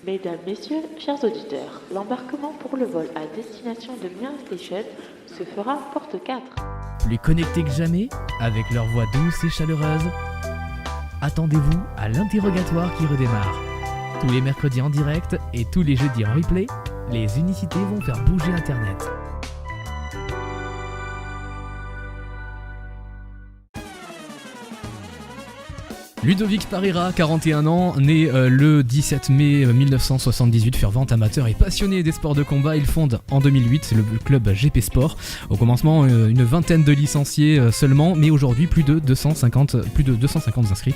Mesdames, Messieurs, chers auditeurs, l'embarquement pour le vol à destination de Mian Station se fera porte 4. Plus connectés que jamais, avec leur voix douce et chaleureuse, attendez-vous à l'interrogatoire qui redémarre. Tous les mercredis en direct et tous les jeudis en replay, les unicités vont faire bouger Internet. Ludovic Parera, 41 ans, né le 17 mai 1978, fervent amateur et passionné des sports de combat. Il fonde en 2008 le club GP Sport. Au commencement, une vingtaine de licenciés seulement, mais aujourd'hui plus de 250 inscrits.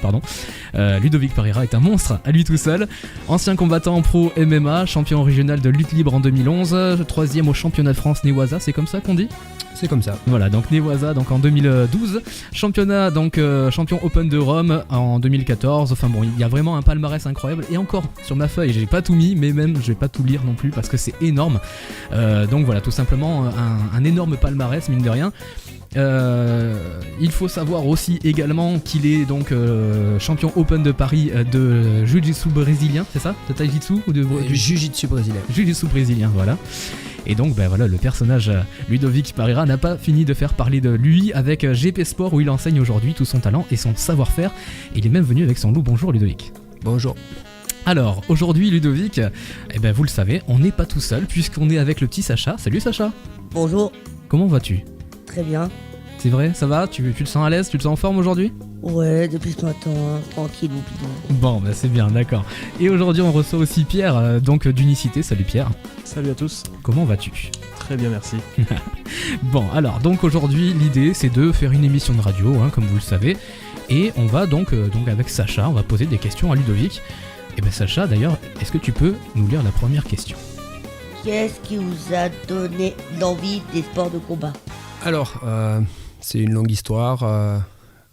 Ludovic Parera est un monstre à lui tout seul. Ancien combattant pro MMA, champion régional de lutte libre en 2011, 3e au championnat de France Newaza, c'est comme ça qu'on dit ? C'est comme ça. Voilà, donc Newaza donc en 2012, championnat champion Open de Rome en 2014. Enfin bon, il y a vraiment un palmarès incroyable. Et encore sur ma feuille, j'ai pas tout mis, mais même je vais pas tout lire non plus parce que c'est énorme. Donc voilà, tout simplement un énorme palmarès mine de rien. Il faut savoir aussi également qu'il est donc champion Open de Paris de Jiu-Jitsu brésilien, c'est ça ? De Taijitsu ou de Jiu-Jitsu brésilien. Jiu-Jitsu brésilien, voilà. Et donc voilà, le personnage Ludovic Parera n'a pas fini de faire parler de lui avec GP Sport où il enseigne aujourd'hui tout son talent et son savoir-faire. Il est même venu avec son loup. Bonjour Ludovic. Bonjour. Alors aujourd'hui Ludovic, vous le savez, on n'est pas tout seul puisqu'on est avec le petit Sacha. Salut Sacha. Bonjour. Comment vas-tu ? Très bien. C'est vrai, ça va ? Tu te sens à l'aise ? Tu te sens en forme aujourd'hui ? Ouais, depuis ce matin, tranquille ou bidon. Bon, c'est bien, d'accord. Et aujourd'hui, on reçoit aussi Pierre, donc d'Unicité. Salut Pierre. Salut à tous. Comment vas-tu ? Très bien, merci. Bon, alors, donc aujourd'hui, l'idée, c'est de faire une émission de radio, comme vous le savez. Et on va donc avec Sacha, on va poser des questions à Ludovic. Et Sacha, d'ailleurs, est-ce que tu peux nous lire la première question ? Qu'est-ce qui vous a donné l'envie des sports de combat ? Alors, c'est une longue histoire.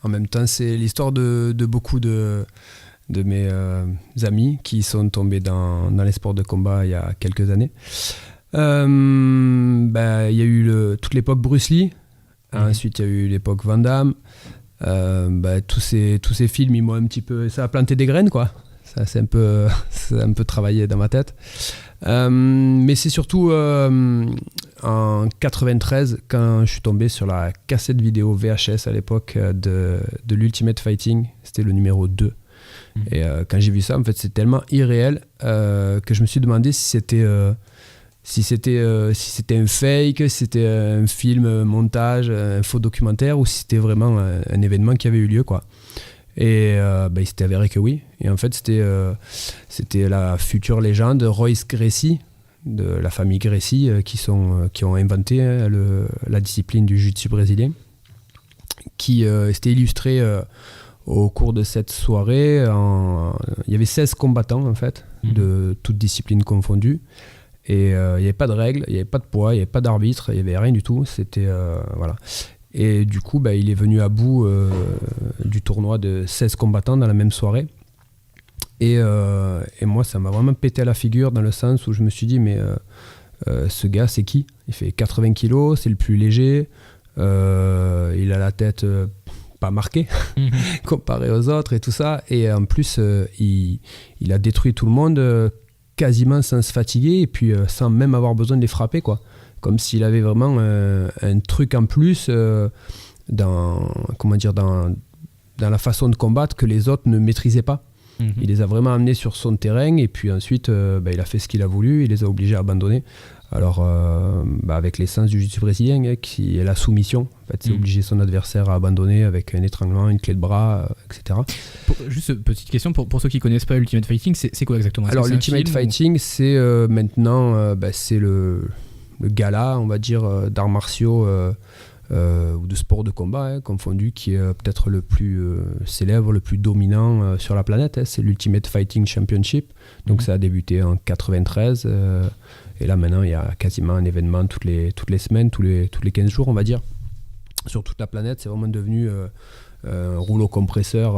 En même temps, c'est l'histoire de beaucoup de mes amis qui sont tombés dans les sports de combat il y a quelques années. Il y a eu toute l'époque Bruce Lee. Ensuite, il y a eu l'époque Van Damme. Tous ces films, ils m'ont un petit peu... Ça a planté des graines, quoi. Ça a un peu travaillé dans ma tête. Mais c'est surtout en 93 quand je suis tombé sur la cassette vidéo VHS à l'époque de l'Ultimate Fighting, c'était le numéro 2. Et quand j'ai vu ça, en fait, c'est tellement irréel que je me suis demandé si c'était un fake, si c'était un film montage, un faux documentaire, ou si c'était vraiment un événement qui avait eu lieu, quoi. Et il s'était avéré que oui. Et en fait, c'était la future légende Royce Gracie, de la famille Gracie, qui ont inventé la discipline du jiu-jitsu brésilien, qui s'était illustré au cours de cette soirée. Il y avait 16 combattants, en fait, de toutes disciplines confondues. Et il n'y avait pas de règles, il n'y avait pas de poids, il n'y avait pas d'arbitre, il n'y avait rien du tout. C'était... voilà. Et du coup, il est venu à bout du tournoi de 16 combattants dans la même soirée. Et moi, ça m'a vraiment pété à la figure dans le sens où je me suis dit, mais ce gars, c'est qui ? Il fait 80 kilos, c'est le plus léger, il a la tête pas marquée comparé aux autres et tout ça. Et en plus, il a détruit tout le monde quasiment sans se fatiguer et puis sans même avoir besoin de les frapper, quoi. Comme s'il avait vraiment un truc en plus dans la façon de combattre que les autres ne maîtrisaient pas. Il les a vraiment amenés sur son terrain et puis ensuite il a fait ce qu'il a voulu, il les a obligés à abandonner. Alors avec l'essence du jiu-jitsu brésilien qui est la soumission, en fait, c'est obliger son adversaire à abandonner avec un étranglement, une clé de bras, etc. Juste petite question pour ceux qui connaissent pas Ultimate Fighting, c'est quoi exactement ? Alors l'Ultimate Fighting, c'est maintenant c'est le gala, on va dire, d'arts martiaux ou de sport de combat confondu, qui est peut-être le plus célèbre, le plus dominant sur la planète. C'est l'Ultimate Fighting Championship. Donc ça a débuté en 93 et là maintenant il y a quasiment un événement toutes les semaines, tous les 15 jours, on va dire, sur toute la planète. C'est vraiment devenu un rouleau compresseur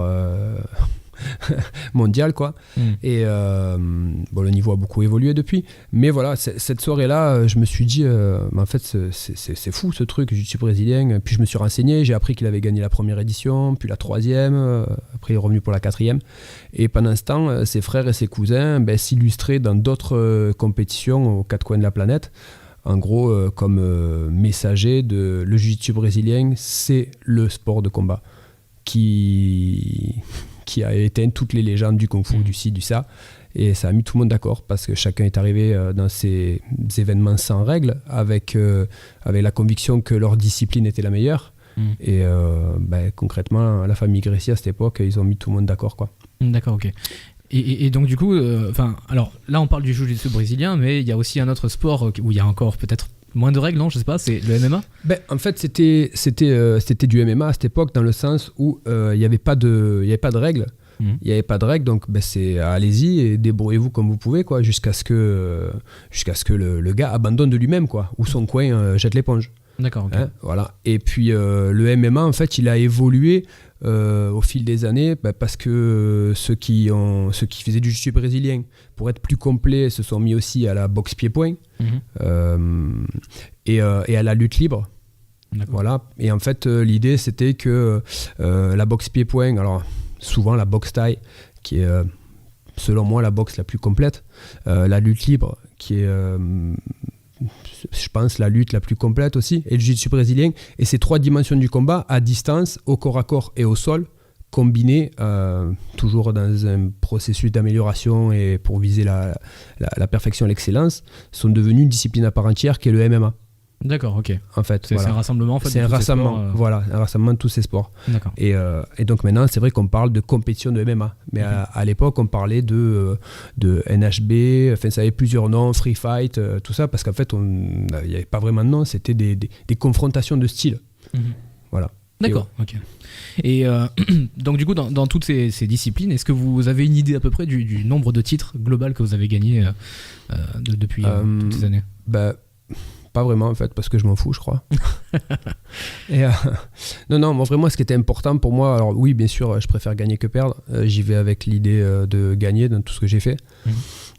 mondial, quoi. Et le niveau a beaucoup évolué depuis. Mais voilà, cette soirée-là, je me suis dit, en fait, c'est fou ce truc, jiu-jitsu brésilien. Puis je me suis renseigné, j'ai appris qu'il avait gagné la première édition, puis la troisième, après il est revenu pour la quatrième. Et pendant ce temps, ses frères et ses cousins s'illustraient dans d'autres compétitions aux quatre coins de la planète. En gros, comme messager de le jiu-jitsu brésilien, c'est le sport de combat qui a éteint toutes les légendes du kung-fu, du ci, du ça. Et ça a mis tout le monde d'accord parce que chacun est arrivé dans ces événements sans règles avec la conviction que leur discipline était la meilleure. Et concrètement, la famille Gracie à cette époque, ils ont mis tout le monde d'accord, quoi. D'accord, ok. Et donc du coup, alors là on parle du jiu-jitsu brésilien, mais il y a aussi un autre sport où il y a encore peut-être moins de règles, non? Je sais pas, c'est le MMA? En fait, c'était du MMA à cette époque, dans le sens où il n'y avait pas de règles. Il n'y avait pas de règles, donc c'est allez-y et débrouillez-vous comme vous pouvez, quoi, jusqu'à ce que le gars abandonne de lui-même, quoi, ou son coin jette l'éponge. D'accord, ok. Voilà. Et puis le MMA, en fait, il a évolué au fil des années, parce que ceux qui faisaient du jiu-jitsu brésilien, pour être plus complets, se sont mis aussi à la boxe pied-point et à la lutte libre. D'accord. Voilà. Et en fait, l'idée, c'était que la boxe pied-point, alors souvent la boxe taille, qui est selon moi la boxe la plus complète, la lutte libre, qui est je pense la lutte la plus complète aussi, et le jiu-jitsu brésilien, et ces trois dimensions du combat à distance, au corps à corps et au sol, combinées toujours dans un processus d'amélioration et pour viser la perfection et l'excellence, sont devenues une discipline à part entière qui est le MMA. D'accord, ok. En fait, c'est un rassemblement, en fait. C'est un rassemblement, voilà, un rassemblement de tous ces sports. D'accord. Et donc maintenant, c'est vrai qu'on parle de compétition de MMA, mais à l'époque, on parlait de NHB, enfin, ça avait plusieurs noms, Free Fight, tout ça, parce qu'en fait, il n'y avait pas vraiment de nom, c'était des confrontations de styles. Voilà. D'accord, ok. Et donc du coup, dans toutes ces disciplines, est-ce que vous avez une idée à peu près du nombre de titres global que vous avez gagné depuis toutes ces années? Pas vraiment, en fait, parce que je m'en fous, je crois. Et non, moi, vraiment, ce qui était important pour moi, alors oui, bien sûr, je préfère gagner que perdre. J'y vais avec l'idée de gagner dans tout ce que j'ai fait,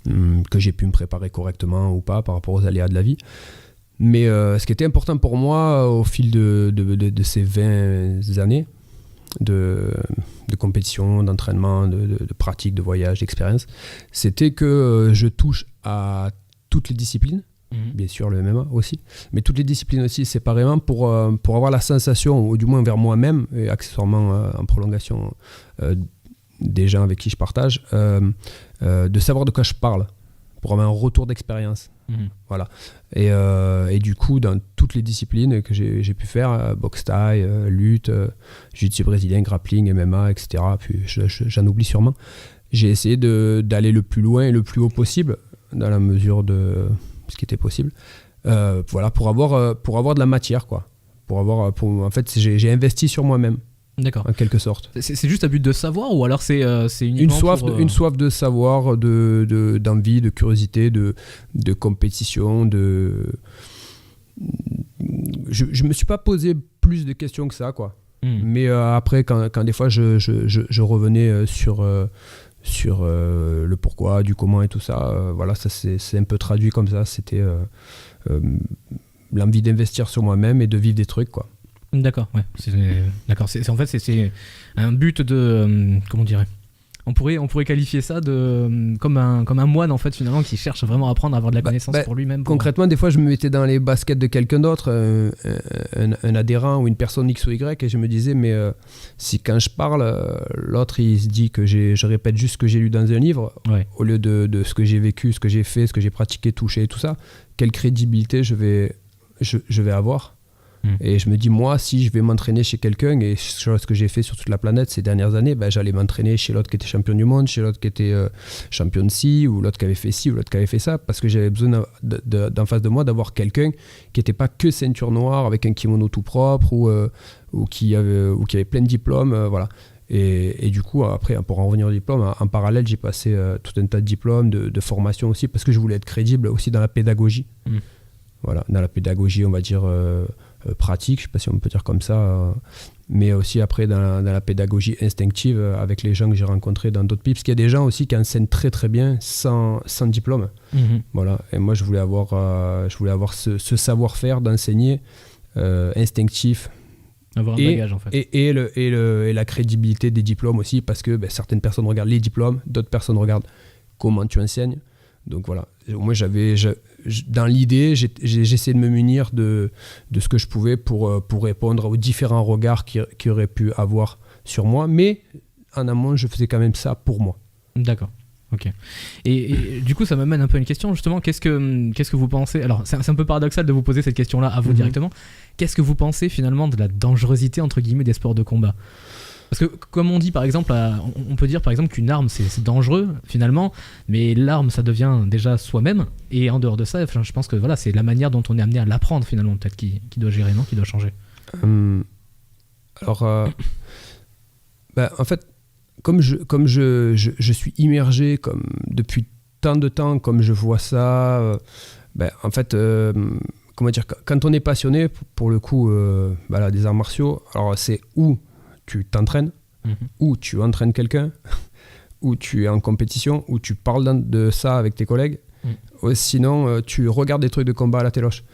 que j'ai pu me préparer correctement ou pas par rapport aux aléas de la vie. Mais ce qui était important pour moi au fil de ces 20 années de compétition, d'entraînement, de pratique, de voyage, d'expérience, c'était que je touche à toutes les disciplines. Bien sûr le MMA aussi, mais toutes les disciplines aussi séparément pour avoir la sensation, ou du moins vers moi-même, et accessoirement en prolongation des gens avec qui je partage, de savoir de quoi je parle, pour avoir un retour d'expérience. Voilà. Et du coup, dans toutes les disciplines que j'ai pu faire, boxe thaï, lutte, jiu-jitsu brésilien, grappling, MMA, etc., puis j'en oublie sûrement, j'ai essayé d'aller le plus loin et le plus haut possible, dans la mesure de ce qui était possible, voilà, pour avoir de la matière, quoi. En fait, j'ai investi sur moi-même. D'accord. En quelque sorte. C'est juste à but de savoir, ou alors c'est uniquement une soif de savoir, d'envie, de curiosité, de compétition, je me suis pas posé plus de questions que ça, quoi. Mais après, quand des fois je revenais sur le pourquoi, du comment et tout ça, voilà, ça c'est un peu traduit comme ça. C'était l'envie d'investir sur moi-même et de vivre des trucs, quoi. D'accord, ouais. D'accord. En fait, c'est un but de comment on dirait. On pourrait qualifier ça comme un moine, en fait, finalement, qui cherche vraiment à apprendre, à avoir de la connaissance pour lui-même. Concrètement, des fois, je me mettais dans les baskets de quelqu'un d'autre, un adhérent ou une personne X ou Y, et je me disais, mais si quand je parle, l'autre, il se dit que je répète juste ce que j'ai lu dans un livre, au lieu de ce que j'ai vécu, ce que j'ai fait, ce que j'ai pratiqué, touché et tout ça, quelle crédibilité je vais avoir? Et je me dis, moi, si je vais m'entraîner chez quelqu'un, et ce que j'ai fait sur toute la planète ces dernières années, j'allais m'entraîner chez l'autre qui était champion du monde, chez l'autre qui était champion de ci, ou l'autre qui avait fait ci, ou l'autre qui avait fait ça, parce que j'avais besoin d'en face de moi d'avoir quelqu'un qui n'était pas que ceinture noire avec un kimono tout propre, ou qui avait plein de diplômes, voilà. Et du coup, après, pour en revenir au diplôme, en parallèle, j'ai passé tout un tas de diplômes, de formation aussi, parce que je voulais être crédible aussi dans la pédagogie. Voilà, dans la pédagogie, on va dire pratique, je sais pas si on peut dire comme ça, mais aussi après dans la pédagogie instinctive avec les gens que j'ai rencontrés dans d'autres pays, parce qu'il y a des gens aussi qui enseignent très très bien sans diplôme. Voilà. Et moi je voulais avoir ce savoir-faire d'enseigner instinctif. Avoir un bagage en fait. Et la crédibilité des diplômes aussi, parce que certaines personnes regardent les diplômes, d'autres personnes regardent comment tu enseignes. Donc voilà, moi dans l'idée, j'essaie de me munir de ce que je pouvais pour répondre aux différents regards qu'il aurait pu avoir sur moi, mais en amont, je faisais quand même ça pour moi. D'accord. Ok. Et du coup, ça m'amène un peu à une question justement. Qu'est-ce que vous pensez? Alors, c'est un peu paradoxal de vous poser cette question-là à vous directement. Qu'est-ce que vous pensez finalement de la dangerosité entre guillemets des sports de combat? Parce que comme on dit par exemple, on peut dire par exemple qu'une arme c'est dangereux finalement, mais l'arme ça devient déjà soi-même. Et en dehors de ça, je pense que voilà, c'est la manière dont on est amené à l'apprendre finalement peut-être qui doit gérer, non, qui doit changer. Alors, en fait. Comme je suis immergé depuis tant de temps, comme je vois ça, en fait, comment dire, quand on est passionné, pour le coup, des arts martiaux, alors c'est où tu t'entraînes, où tu entraînes quelqu'un, où tu es en compétition, où tu parles de ça avec tes collègues, sinon tu regardes des trucs de combat à la téloche.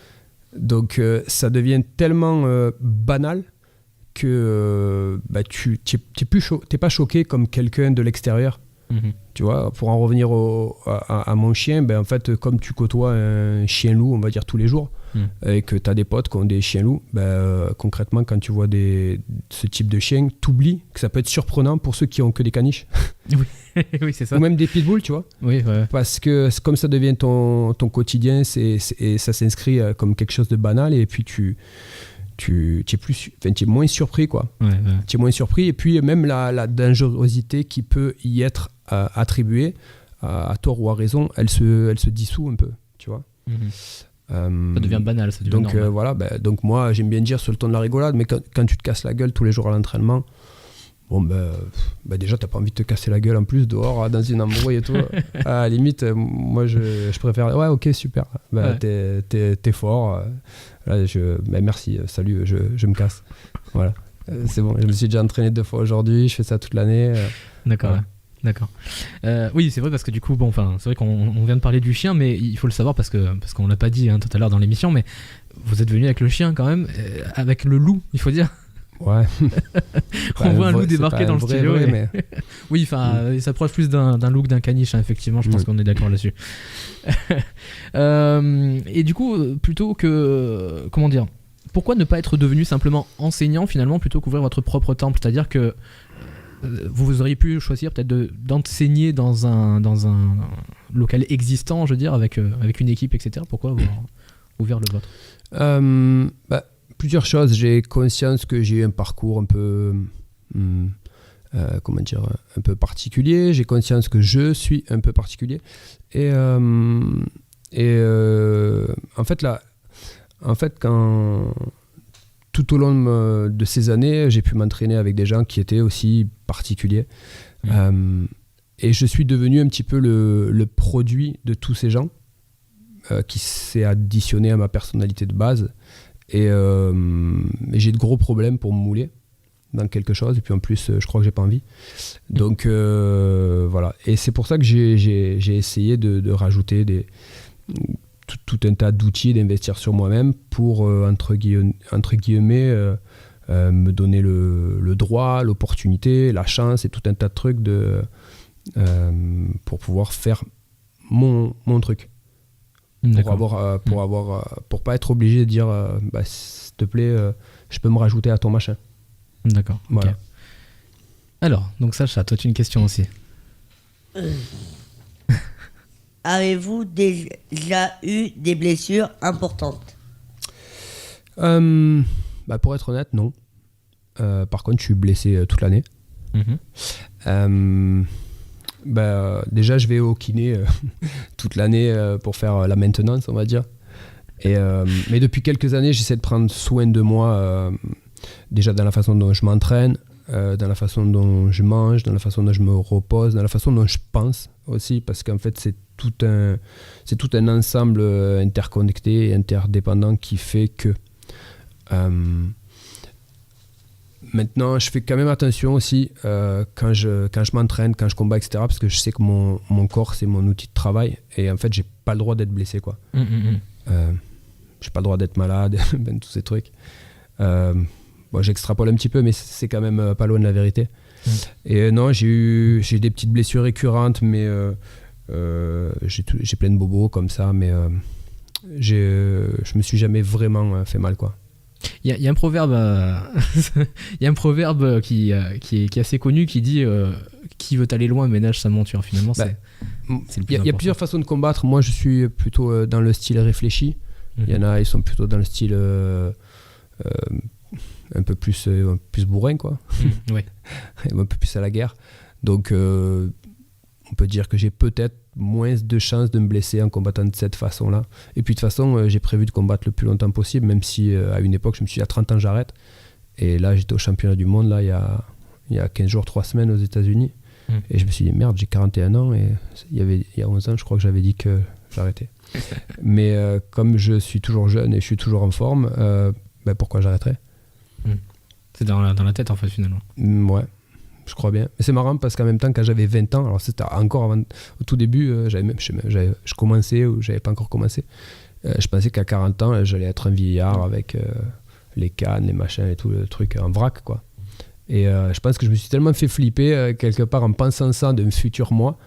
Donc ça devient tellement banal que tu t'es pas choqué comme quelqu'un de l'extérieur. Tu vois, pour en revenir à mon chien, en fait, comme tu côtoies un chien-loup, on va dire tous les jours, et que tu as des potes qui ont des chiens-loups, concrètement, quand tu vois ce type de chien, t'oublies que ça peut être surprenant pour ceux qui ont que des caniches. Oui, c'est ça. Ou même des pitbulls, tu vois. Oui, ouais. Parce que comme ça devient ton quotidien, et ça s'inscrit comme quelque chose de banal, et puis tu es moins surpris, quoi. Tu es moins surpris, et puis même la dangerosité qui peut y être attribuée, à tort ou à raison, elle se dissout un peu, tu vois. Ça devient banal, ça devient normal. Voilà, donc moi j'aime bien dire sur le ton de la rigolade, mais quand tu te casses la gueule tous les jours à l'entraînement, déjà t'as pas envie de te casser la gueule en plus dehors dans une embrouille et tout. À la limite, moi je préfère, ouais, ok, super, t'es fort, là, merci, salut, je me casse, voilà. C'est bon, je me suis déjà entraîné 2 fois aujourd'hui, je fais ça toute l'année. D'accord. Voilà. D'accord. Oui, c'est vrai, parce que du coup, c'est vrai qu'on vient de parler du chien, mais il faut le savoir parce qu'on l'a pas dit tout à l'heure dans l'émission, mais vous êtes venu avec le chien quand même, avec le loup, il faut dire. Ouais. On voit un loup débarquer dans le studio. Mais... Oui, il s'approche plus d'un loup que d'un caniche, effectivement, je pense qu'on est d'accord là-dessus. Et du coup, plutôt que... Comment dire ? Pourquoi ne pas être devenu simplement enseignant finalement plutôt qu'ouvrir votre propre temple ? C'est-à-dire que vous auriez pu choisir peut-être d'enseigner dans un local existant, je veux dire, avec une équipe, etc. Pourquoi avoir ouvert le vôtre ? Plusieurs choses. J'ai conscience que j'ai eu un parcours un peu, un peu particulier. J'ai conscience que je suis un peu particulier. Et en fait, quand tout au long de ces années, j'ai pu m'entraîner avec des gens qui étaient aussi particuliers. Et je suis devenu un petit peu le produit de tous ces gens qui s'est additionné à ma personnalité de base. Et j'ai de gros problèmes pour me mouler dans quelque chose. Et puis en plus, je crois que j'ai pas envie. Donc voilà. Et c'est pour ça que j'ai essayé de rajouter tout un tas d'outils, d'investir sur moi-même pour, entre guillemets, me donner le droit, l'opportunité, la chance et tout un tas de trucs pour pouvoir faire mon truc. Pour pas être obligé de dire s'il te plaît, je peux me rajouter à ton machin. D'accord. Voilà. Okay. Alors, donc Sacha, toi tu as une question aussi. Avez-vous déjà eu des blessures importantes ? Pour être honnête, non. Par contre, je suis blessé toute l'année. Déjà, je vais au kiné toute l'année pour faire la maintenance, on va dire. Mais depuis quelques années, j'essaie de prendre soin de moi, déjà dans la façon dont je m'entraîne, dans la façon dont je mange, dans la façon dont je me repose, dans la façon dont je pense aussi, parce qu'en fait, c'est tout un ensemble interconnecté et interdépendant qui fait que Maintenant, je fais quand même attention aussi quand je m'entraîne, quand je combats, etc. Parce que je sais que mon corps, c'est mon outil de travail. Et en fait, j'ai pas le droit d'être blessé, quoi. J'ai pas le droit d'être malade, ben, tous ces trucs. Bon, j'extrapole un petit peu, mais c'est quand même pas loin de la vérité. Et non, j'ai eu des petites blessures récurrentes, mais j'ai plein de bobos comme ça, mais je me suis jamais vraiment fait mal, quoi. Il y a un proverbe, il y a un proverbe qui est assez connu qui dit qui veut aller loin ménage sa monture. Finalement, c'est le plus important. Il y a plusieurs façons de combattre. Moi, je suis plutôt dans le style réfléchi. Il y en a, ils sont plutôt dans le style un peu plus bourrin, quoi. Ouais. Un peu plus à la guerre. Donc, on peut dire que j'ai peut-être moins de chances de me blesser en combattant de cette façon-là. Et puis de toute façon, j'ai prévu de combattre le plus longtemps possible, même si à une époque, je me suis dit à 30 ans, j'arrête. Et là, j'étais au championnat du monde, là, il y a 15 jours, 3 semaines aux États-Unis. Et je me suis dit, merde, j'ai 41 ans. Et il y a 11 ans, je crois que j'avais dit que j'arrêtais. Mais comme je suis toujours jeune et je suis toujours en forme, pourquoi j'arrêterais ? C'est dans la tête, en fait, finalement. Ouais. Je crois bien. Mais c'est marrant parce qu'en même temps, quand j'avais 20 ans, alors c'était encore avant, au tout début, je commençais ou j'avais pas encore commencé. Je pensais qu'à 40 ans, j'allais être un vieillard avec les cannes, les machins et tout le truc en vrac, quoi. Et je pense que je me suis tellement fait flipper quelque part en pensant ça d'un futur moi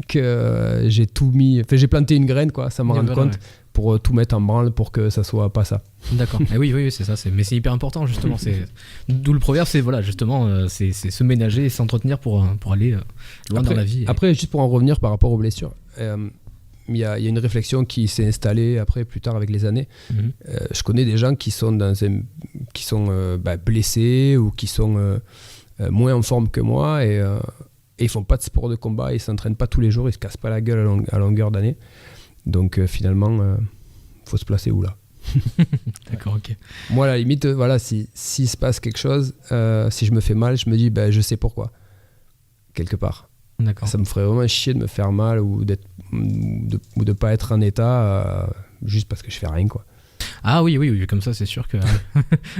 que j'ai tout mis. Enfin, j'ai planté une graine, quoi, ça me rend compte, pour tout mettre en branle pour que ça soit pas ça. D'accord. Et oui, c'est ça. Mais c'est hyper important, justement. D'où le proverbe, c'est voilà, justement, c'est se ménager et s'entretenir pour aller loin dans la vie. Après, juste pour en revenir par rapport aux blessures, il y a une réflexion qui s'est installée après, plus tard, avec les années. Je connais des gens qui sont blessés ou qui sont moins en forme que moi et ils font pas de sport de combat, ils s'entraînent pas tous les jours, ils se cassent pas la gueule à longueur d'année. Donc finalement, faut se placer où là? D'accord, ok. Moi, à la limite, s'il se passe quelque chose, si je me fais mal, je me dis, je sais pourquoi, quelque part. D'accord. Ça me ferait vraiment chier de me faire mal ou de pas être en état juste parce que je fais rien, quoi. Ah oui, comme ça, c'est sûr que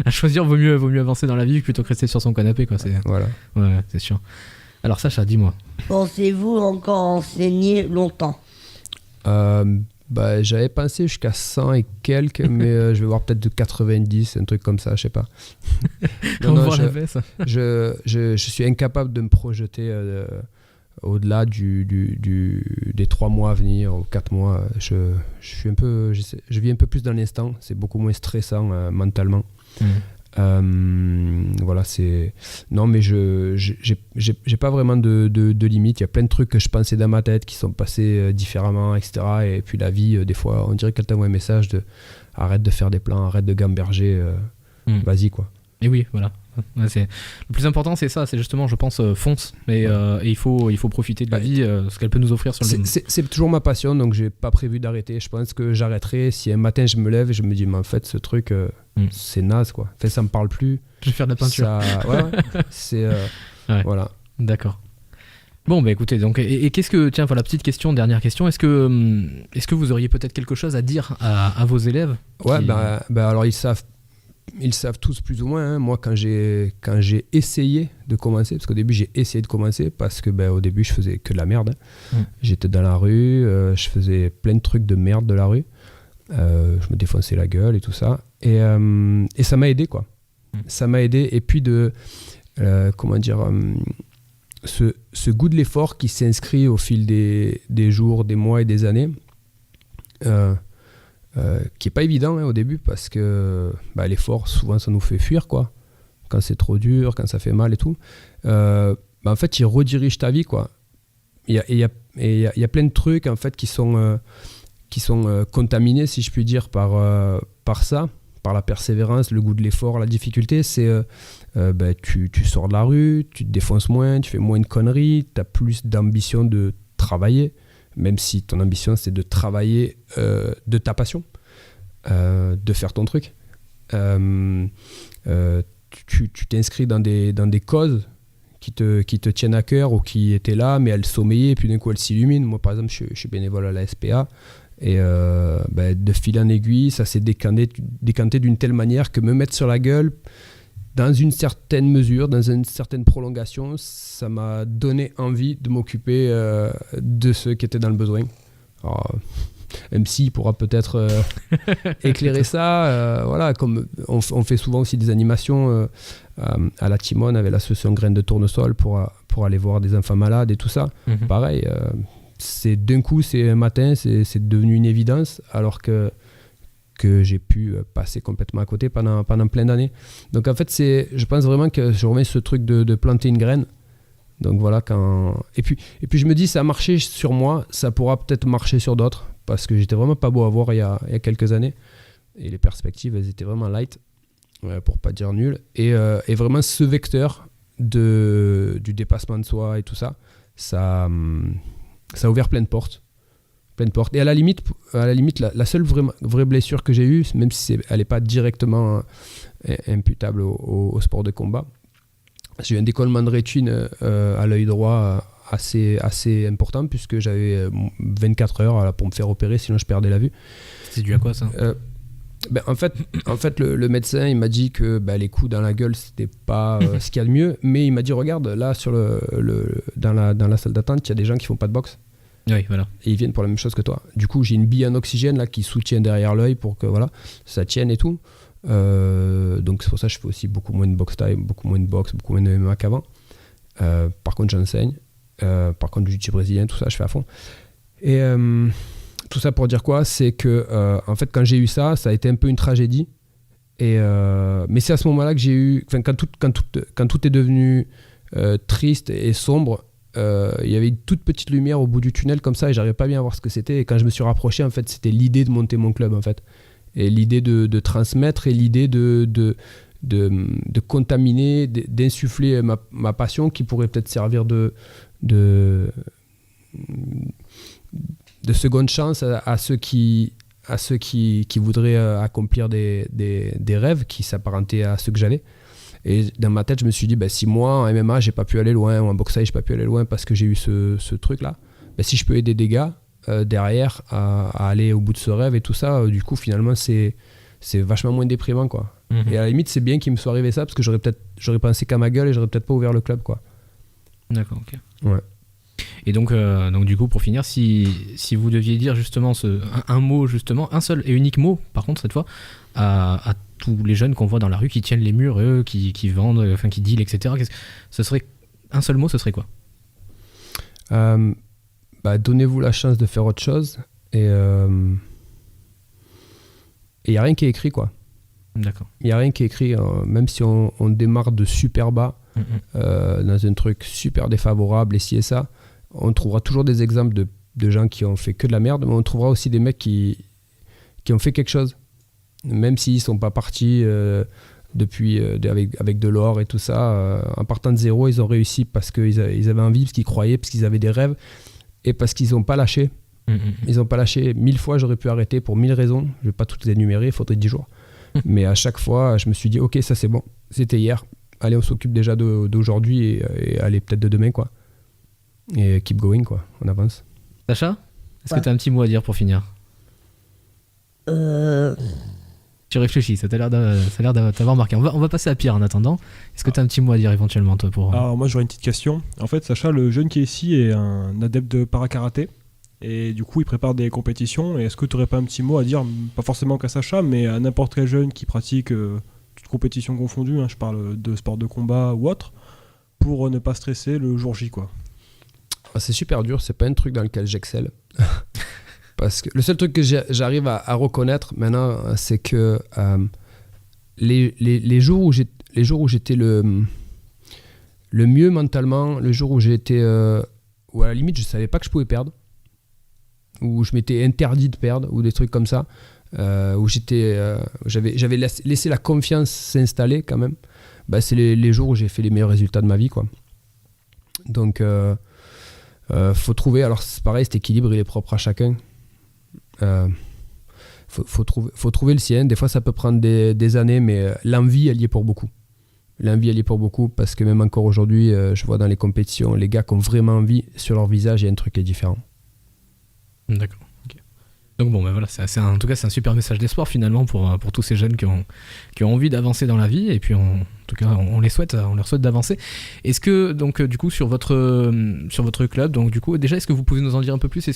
à choisir, vaut mieux avancer dans la vie plutôt que rester sur son canapé, quoi. Voilà. Ouais, c'est sûr. Alors Sacha, dis-moi. Pensez-vous encore enseigner longtemps ? J'avais pensé jusqu'à 100 et quelques, mais je vais voir peut-être de 90, un truc comme ça, je sais pas. Je suis incapable de me projeter au-delà des 3 mois à venir, ou 4 mois. Je vis un peu plus dans l'instant, c'est beaucoup moins stressant mentalement. Voilà, c'est... Non, mais j'ai pas vraiment de limite. Il y a plein de trucs que je pensais dans ma tête qui sont passés différemment, etc. Et puis la vie, des fois, on dirait qu'elle t'envoie un message de arrête de faire des plans, arrête de gamberger, vas-y, quoi. Et oui, voilà. Ouais, le plus important, c'est ça, c'est justement, je pense, fonce. Et il faut profiter de la vie, ce qu'elle peut nous offrir sur le... C'est toujours ma passion, donc j'ai pas prévu d'arrêter. Je pense que j'arrêterai si un matin je me lève et je me dis, mais en fait, ce truc, c'est naze, quoi. Enfin, ça me parle plus. Je vais faire de la peinture. C'est... Voilà. D'accord. Bon, écoutez, donc, et qu'est-ce que... Tiens, voilà, petite question, dernière question. Est-ce que vous auriez peut-être quelque chose à dire à vos élèves Ouais, alors ils savent tous plus ou moins, hein. Moi, quand j'ai essayé de commencer, parce qu'au début j'ai essayé de commencer parce que au début je faisais que de la merde, hein. J'étais dans la rue, je faisais plein de trucs de merde de la rue, je me défonçais la gueule et tout ça, et ça m'a aidé, quoi. Ça m'a aidé, et puis ce goût de l'effort qui s'inscrit au fil des jours, des mois et des années, qui est pas évident, hein, au début, parce que l'effort, souvent ça nous fait fuir, quoi, quand c'est trop dur, quand ça fait mal et tout. En fait, il redirige ta vie, quoi. Il y a plein de trucs, en fait, qui sont contaminés, si je puis dire, par ça, par la persévérance, le goût de l'effort, la difficulté. C'est tu sors de la rue, tu te défonces moins, tu fais moins de conneries, tu as plus d'ambition de travailler, même si ton ambition c'est de travailler de ta passion, de faire ton truc. Tu t'inscris dans des causes qui te tiennent à cœur ou qui étaient là, mais elles sommeillaient et puis d'un coup elles s'illuminent. Moi par exemple, je suis bénévole à la SPA Et de fil en aiguille, ça s'est décanté d'une telle manière que me mettre sur la gueule, dans une certaine mesure, dans une certaine prolongation, ça m'a donné envie de m'occuper de ceux qui étaient dans le besoin. Alors, MC pourra peut-être éclairer ça. Voilà, comme on fait souvent aussi des animations à la Timone avec l'association Graines de Tournesol pour aller voir des enfants malades et tout ça. Pareil, c'est d'un coup, c'est un matin, c'est devenu une évidence, alors que j'ai pu passer complètement à côté pendant plein d'années. Donc en fait, je pense vraiment que je remets ce truc de planter une graine. Donc voilà, et puis je me dis, ça a marché sur moi, ça pourra peut-être marcher sur d'autres, parce que j'étais vraiment pas beau à voir il y a quelques années, et les perspectives, elles étaient vraiment light, pour pas dire nul, et vraiment ce vecteur du dépassement de soi et tout ça, ça a ouvert plein de portes. Et à la limite, la seule vraie blessure que j'ai eue, même si elle n'est pas directement imputable au sport de combat, j'ai eu un décollement de rétine à l'œil droit assez important, puisque j'avais 24 heures pour me faire opérer, sinon je perdais la vue. C'est dû à quoi ça? En fait le médecin il m'a dit que les coups dans la gueule c'était pas ce qu'il y a de mieux, mais il m'a dit regarde là sur dans la salle d'attente il y a des gens qui font pas de boxe. Oui, voilà. Et ils viennent pour la même chose que toi. Du coup j'ai une bille en oxygène là qui soutient derrière l'œil pour que voilà ça tienne et tout. Donc c'est pour ça que je fais aussi beaucoup moins de boxe taille, beaucoup moins de boxe, beaucoup moins de MMA qu'avant. Par contre j'enseigne, par contre du jiu-jitsu brésilien, tout ça je fais à fond. Et tout ça pour dire quoi, c'est que en fait quand j'ai eu ça a été un peu une tragédie. Mais c'est à ce moment-là que j'ai eu, quand tout est devenu triste et sombre, il y avait une toute petite lumière au bout du tunnel comme ça et j'arrivais pas bien à voir ce que c'était. Et quand je me suis rapproché, en fait, c'était l'idée de monter mon club en fait. Et l'idée de transmettre et l'idée de contaminer, d'insuffler ma passion qui pourrait peut-être servir de seconde chance à ceux qui voudraient accomplir des rêves qui s'apparentaient à ceux que j'avais. Et dans ma tête, je me suis dit, si moi, en MMA, j'ai pas pu aller loin, ou en boxe, j'ai pas pu aller loin parce que j'ai eu ce truc-là, si je peux aider des gars derrière à aller au bout de ce rêve et tout ça, du coup, finalement, c'est vachement moins déprimant, quoi. Et à la limite, c'est bien qu'il me soit arrivé ça parce que j'aurais pensé qu'à ma gueule et j'aurais peut-être pas ouvert le club, quoi. D'accord, ok. Ouais. Et donc du coup, pour finir, si vous deviez dire justement un mot, justement, un seul et unique mot, par contre, cette fois, à tous les jeunes qu'on voit dans la rue qui tiennent les murs, eux, qui vendent, enfin qui dealent, etc., ce serait un seul mot, ce serait quoi? Donnez-vous la chance de faire autre chose et il n'y a rien qui est écrit, quoi. D'accord. Il n'y a rien qui est écrit, même si on démarre de super bas, dans un truc super défavorable et ci et ça, on trouvera toujours des exemples de gens qui ont fait que de la merde, mais on trouvera aussi des mecs qui ont fait quelque chose, même s'ils ne sont pas partis depuis avec de l'or et tout ça. En partant de zéro, ils ont réussi parce qu'ils avaient envie, parce qu'ils croyaient, parce qu'ils avaient des rêves et parce qu'ils n'ont pas lâché. Ils n'ont pas lâché. 1000 fois, j'aurais pu arrêter pour 1000 raisons. Je ne vais pas toutes les énumérer, il faudrait 10 jours. Mais à chaque fois, je me suis dit, ok, ça c'est bon, c'était hier. Allez, on s'occupe déjà d'aujourd'hui et allez, peut-être de demain, quoi. Et keep going, quoi. On avance. Sacha, est-ce que tu as un petit mot à dire pour finir? Tu réfléchis, ça a l'air d'avoir marqué. On va passer à Pierre en attendant. Est-ce que tu as un petit mot à dire éventuellement, toi, pour... Alors moi, j'aurais une petite question. En fait, Sacha, le jeune qui est ici est un adepte de para-karaté. Et du coup, il prépare des compétitions. Et est-ce que tu n'aurais pas un petit mot à dire, pas forcément qu'à Sacha, mais à n'importe quel jeune qui pratique toute compétition confondue, je parle de sport de combat ou autre, pour ne pas stresser le jour J, quoi? C'est super dur, c'est pas un truc dans lequel j'excelle. Parce que le seul truc que j'arrive à reconnaître maintenant, c'est que les jours où j'étais le mieux mentalement, le jour où j'étais où à la limite je savais pas que je pouvais perdre, où je m'étais interdit de perdre, ou des trucs comme ça, où j'avais laissé la confiance s'installer quand même, c'est les jours où j'ai fait les meilleurs résultats de ma vie, quoi. Donc faut trouver, alors c'est pareil, cet équilibre il est propre à chacun. Faut trouver le sien. Des fois ça peut prendre des années, mais l'envie elle y est pour beaucoup. L'envie elle y est pour beaucoup, parce que même encore aujourd'hui, je vois dans les compétitions les gars qui ont vraiment envie, sur leur visage il y a un truc qui est différent. D'accord, ok. Donc bon, ben voilà, en tout cas c'est un super message d'espoir finalement pour tous ces jeunes qui ont envie d'avancer dans la vie, et puis en tout cas on leur souhaite d'avancer. Est-ce que donc du coup sur votre club, donc du coup déjà est-ce que vous pouvez nous en dire un peu plus?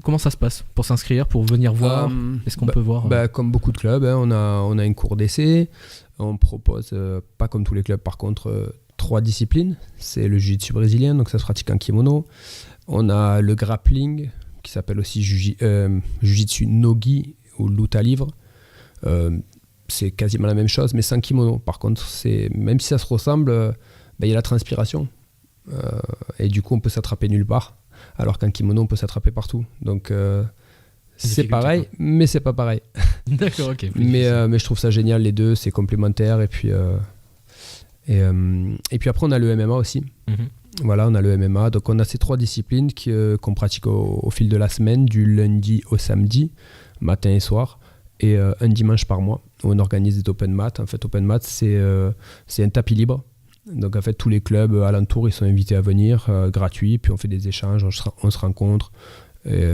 Comment ça se passe pour s'inscrire, pour venir voir? Est-ce qu'on peut voir Comme beaucoup de clubs, hein, on a une cour d'essai. On propose, pas comme tous les clubs par contre, 3 disciplines. C'est le jiu-jitsu brésilien, donc ça se pratique en kimono. On a le grappling, qui s'appelle aussi Jiu-Jitsu Nogi ou lutte livre. C'est quasiment la même chose, mais sans kimono. Par contre, même si ça se ressemble, il y a la transpiration. Et du coup, on peut s'attraper nulle part. Alors qu'en kimono, on peut s'attraper partout. Donc, c'est pareil, mais c'est pas pareil. D'accord, ok. Mais je trouve ça génial, les deux, c'est complémentaire. Et puis après, on a le MMA aussi. Voilà, on a le MMA. Donc, on a ces 3 disciplines qu'on pratique au fil de la semaine, du lundi au samedi, matin et soir, et un dimanche par mois, où on organise des open mat. En fait, open mat, c'est un tapis libre. Donc, en fait, tous les clubs alentours, ils sont invités à venir, gratuit. Puis, on fait des échanges, on se rencontre. Et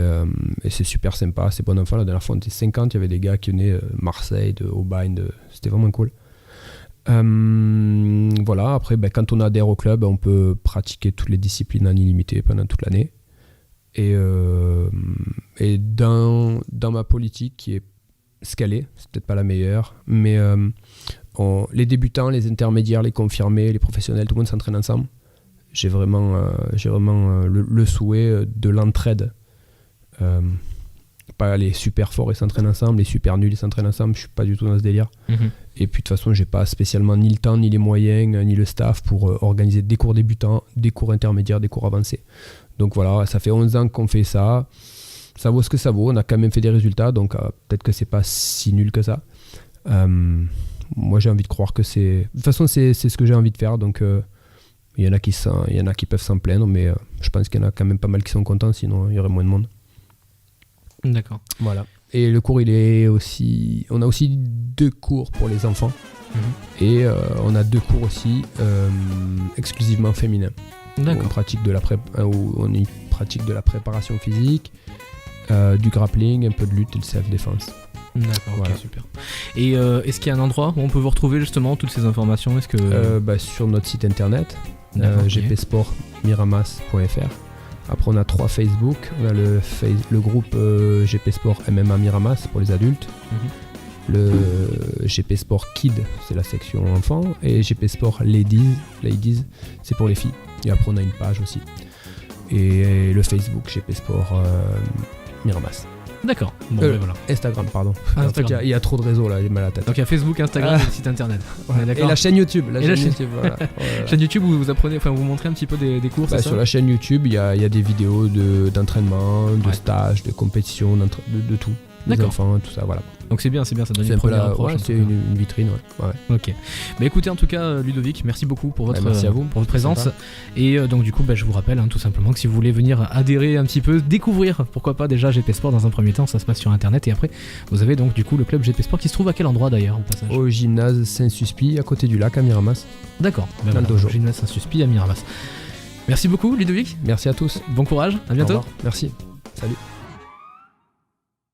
c'est super sympa, c'est bon enfant. La dernière fois, on était 50, il y avait des gars qui venaient de Marseille, de Aubagne, c'était vraiment cool. Voilà, après quand on adhère au club, on peut pratiquer toutes les disciplines en illimité pendant toute l'année. Et dans ma politique, qui est ce qu'elle est, c'est peut-être pas la meilleure, mais les débutants, les intermédiaires, les confirmés, les professionnels, tout le monde s'entraîne ensemble. J'ai vraiment le souhait de l'entraide. Pas les super forts ils s'entraînent ensemble, les super nuls ils s'entraînent ensemble, je suis pas du tout dans ce délire. Et puis de toute façon j'ai pas spécialement ni le temps, ni les moyens, ni le staff pour organiser des cours débutants, des cours intermédiaires, des cours avancés. Donc voilà, ça fait 11 ans qu'on fait ça vaut ce que ça vaut, on a quand même fait des résultats, donc peut-être que c'est pas si nul que ça. Moi j'ai envie de croire que de toute façon c'est ce que j'ai envie de faire, donc il y en a qui peuvent s'en plaindre, mais je pense qu'il y en a quand même pas mal qui sont contents, sinon il y aurait moins de monde. D'accord. Voilà. Et le cours, on a aussi 2 cours pour les enfants. Et on a 2 cours aussi exclusivement féminins. D'accord. Où on pratique de la préparation physique, du grappling, un peu de lutte et de self-défense. D'accord, voilà. ok, super. Et est-ce qu'il y a un endroit où on peut vous retrouver justement toutes ces informations? Sur notre site internet, okay. gpsportmiramas.fr. Après, on a 3 Facebook. On a le groupe GP Sport MMA Miramas pour les adultes. Le GP Sport Kid, c'est la section enfant. Et GP Sport Ladies, c'est pour les filles. Et après, on a une page aussi. Et le Facebook GP Sport Miramas. D'accord. Bon, voilà. Instagram, pardon. Instagram. En fait, il y a trop de réseaux là, j'ai mal à la tête. Donc il y a Facebook, Instagram et le site internet. Ouais. Et la chaîne YouTube. Voilà. Chaîne YouTube où vous apprenez, vous montrez un petit peu des cours, c'est ça? Sur la chaîne YouTube, il y a des vidéos d'entraînement, de stages, de compétition, de tout. Les enfants, tout ça, voilà. Donc c'est bien, ça donne une première approche. C'est une vitrine, ouais. Ok. Écoutez, en tout cas, Ludovic, merci beaucoup pour votre présence. Sympa. Et donc du coup, je vous rappelle tout simplement que si vous voulez venir adhérer un petit peu, découvrir, pourquoi pas déjà GP Sport dans un premier temps, ça se passe sur internet. Et après, vous avez donc du coup le club GP Sport qui se trouve à quel endroit d'ailleurs au passage? Au gymnase Saint-Suspit, à côté du lac à Miramas. D'accord. Dans le dojo. Gymnase Saint-Suspit à Miramas. Merci beaucoup, Ludovic. Merci à tous. Bon courage, à bientôt. Au revoir. Merci. Salut.